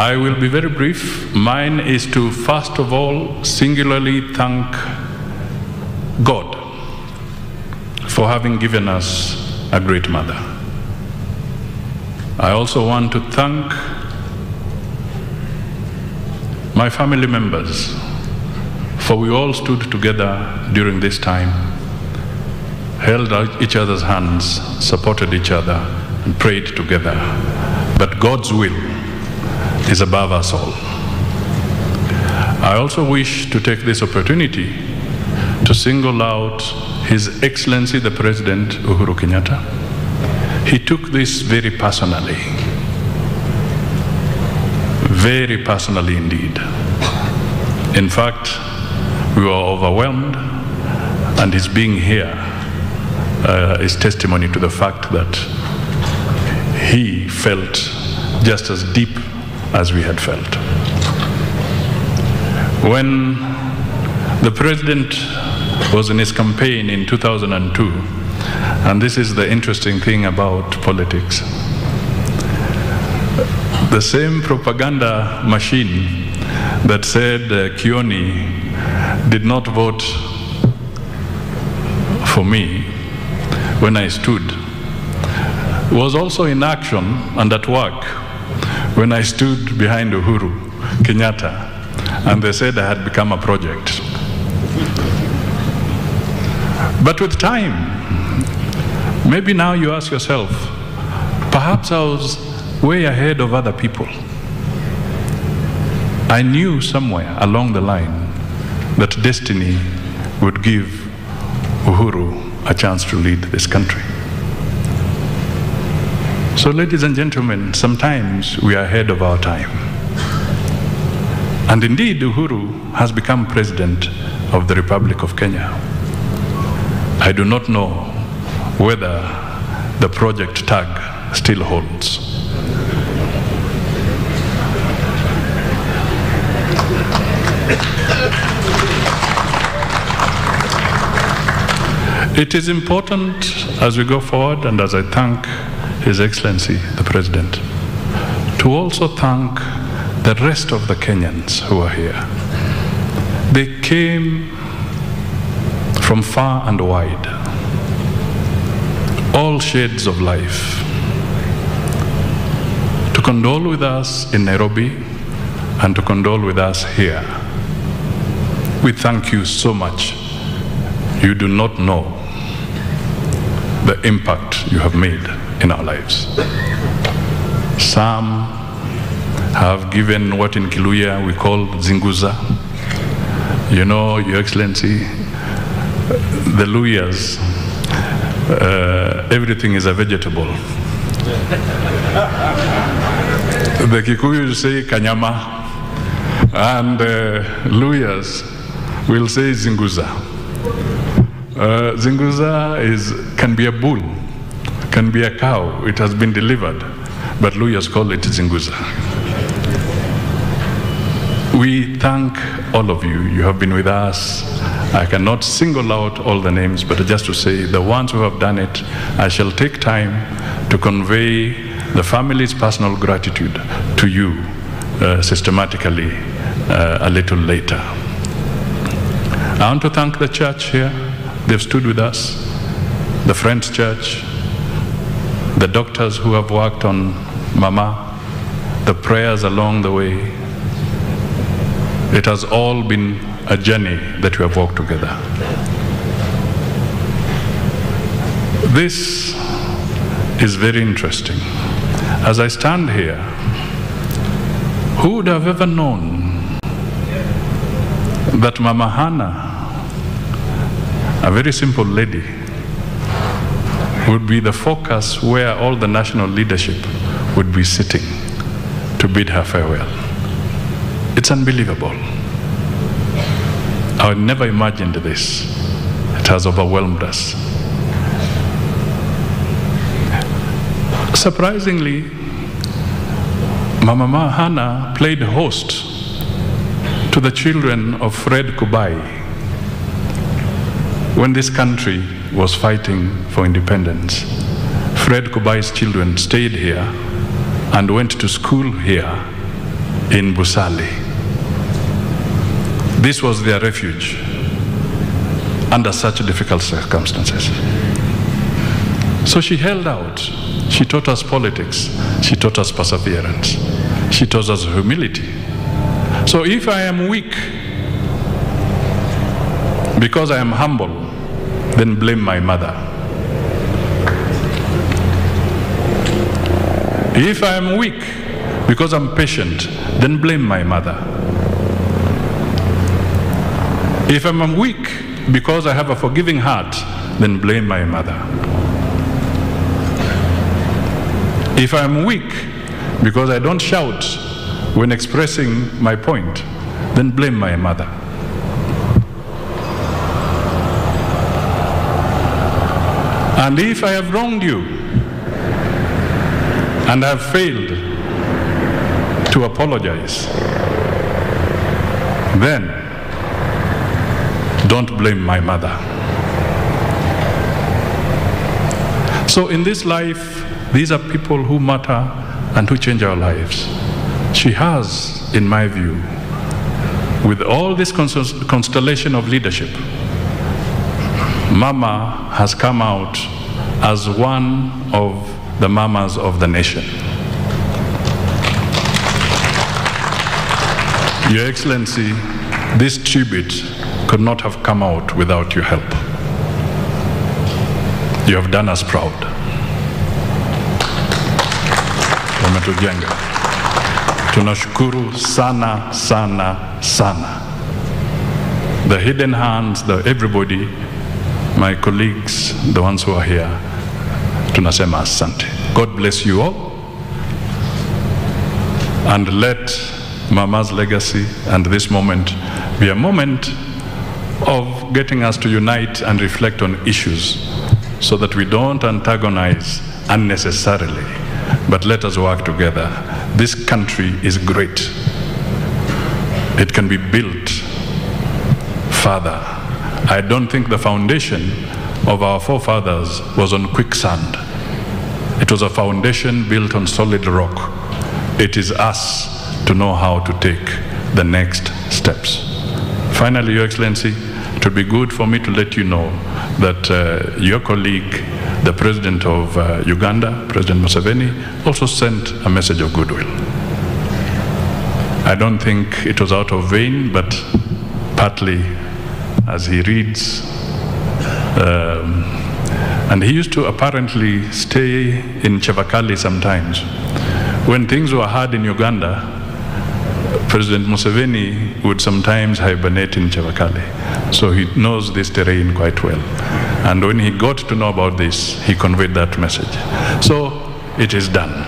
I will be very brief. Mine is to, first of all, singularly thank God for having given us a great mother. I also want to thank my family members, for we all stood together during this time, held out each other's hands, supported each other, and prayed together. But God's will is above us all. I also wish to take this opportunity to single out His Excellency the President Uhuru Kenyatta. He took this very personally indeed. In fact, we were overwhelmed, and his being here is testimony to the fact that he felt just as deep as we had felt. When the president was in his campaign in 2002, and this is the interesting thing about politics, the same propaganda machine that said Kioni did not vote for me when I stood was also in action and at work when I stood behind Uhuru Kenyatta, and they said I had become a project. But with time, maybe now you ask yourself, perhaps I was way ahead of other people. I knew somewhere along the line that destiny would give Uhuru a chance to lead this country. So, ladies and gentlemen, sometimes we are ahead of our time. And indeed, Uhuru has become President of the Republic of Kenya. I do not know whether the project tag still holds. It is important as we go forward, and as I thank His Excellency the President, to also thank the rest of the Kenyans who are here. They came from far and wide, all shades of life, to condole with us in Nairobi and to condole with us here. We thank you so much. You do not know the impact you have made in our lives. Some have given what in Kiluya we call zinguza. You know, Your Excellency, the Luyas, everything is a vegetable. The Kikuyus say kanyama, and Luyas will say zinguza. Zinguza can be a bull, can be a cow. It has been delivered, but Luyas call it zinguza. We thank all of you. You have been with us. I cannot single out all the names, but just to say the ones who have done it, I shall take time to convey the family's personal gratitude to you systematically a little later. I want to thank the church here. They've stood with us, the Friends Church, the doctors who have worked on Mama, the prayers along the way. It has all been a journey that we have walked together. This is very interesting. As I stand here, who would have ever known that Mama Hannah, a very simple lady, would be the focus where all the national leadership would be sitting to bid her farewell? It's unbelievable. I never imagined this. It has overwhelmed us. Surprisingly, Mama Hannah played host to the children of Fred Kubai when this country was fighting for independence. Fred Kubai's children stayed here and went to school here in Busali. This was their refuge under such difficult circumstances. So she held out. She taught us politics. She taught us perseverance. She taught us humility. So if I am weak because I am humble, then blame my mother. If I am weak because I'm patient, then blame my mother. If I'm weak because I have a forgiving heart, then blame my mother. If I'm weak because I don't shout when expressing my point, then blame my mother. And if I have wronged you and have failed to apologize, then don't blame my mother. So in this life, these are people who matter and who change our lives. She has, in my view, with all this constellation of leadership, Mama has come out as one of the mamas of the nation. Your Excellency, this tribute could not have come out without your help. You have done us proud. Wametujenga. Tunashukuru sana, sana, sana. The hidden hands, everybody, my colleagues, the ones who are here, tunasema asante. God bless you all. And let Mama's legacy and this moment be a moment of getting us to unite and reflect on issues so that we don't antagonize unnecessarily, but let us work together. This country is great. It can be built further. I don't think the foundation of our forefathers was on quicksand. It was a foundation built on solid rock. It is us to know how to take the next steps. Finally, Your Excellency, it would be good for me to let you know that your colleague, the President of Uganda, President Museveni, also sent a message of goodwill. I don't think it was out of vain, but partly as he reads, and he used to apparently stay in Chevakali sometimes. When things were hard in Uganda, President Museveni would sometimes hibernate in Chevakali. So he knows this terrain quite well. And when he got to know about this, he conveyed that message. So it is done.